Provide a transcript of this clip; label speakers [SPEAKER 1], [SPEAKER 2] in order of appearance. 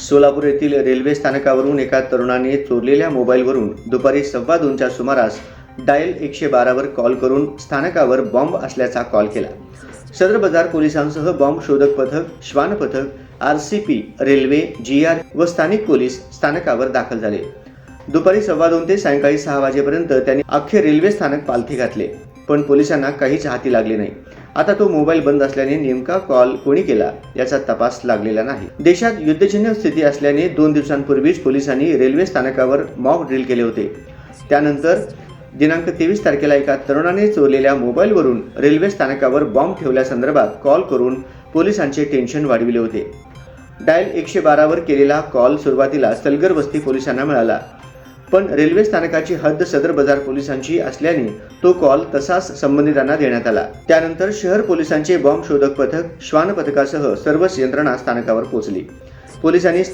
[SPEAKER 1] सोलापूर येथील रेल्वे स्थानकावरून एका तरुणाने चोरलेल्या मोबाईलवरून दुपारी 2:15च्या सुमारास डायल 112 वर कॉल करून स्थानकावर बॉम्ब असल्याचा कॉल केला। सदर बाजार पोलिसांसह बॉम्ब शोधक पथक, श्वान पथक, RCP, रेल्वे, GR व स्थानिक पोलीस स्थानकावर दाखल झाले। दुपारी 2:15 ते सायंकाळी 6 वाजेपर्यंत त्यांनी अख्खे रेल्वे स्थानक पालथे घातले, पण पोलिसांना काहीच हाती लागले नाही। आता तो मोबाईल बंद असल्याने नेमका कॉल कोणी केला याचा तपास लागलेला नाही। देशात युद्धजन्य स्थिती असल्याने 2 दिवसांपूर्वीच पोलिसांनी रेल्वे स्थानकावर मॉक ड्रिल केले होते। त्यानंतर दिनांक 23 तारखेला एका तरुणाने चोरलेल्या मोबाईलवरून रेल्वे स्थानकावर बॉम्ब ठेवल्यासंदर्भात कॉल करून पोलिसांचे टेन्शन वाढविले होते। डायल 112 वर केलेला कॉल सुरुवातीला सलगर वस्ती पोलिसांना मिळाला, पण रेल्वे स्थानकाची हद्द सदर बाजार पोलिसांची असल्याने तो कॉल तसाच संबंधितांना देण्यात आला। त्यानंतर शहर पोलिसांचे बॉम्ब शोधक पथक, श्वान पथकासह सर्वच यंत्रणा स्थानकावर पोहोचली। पोलिसांनी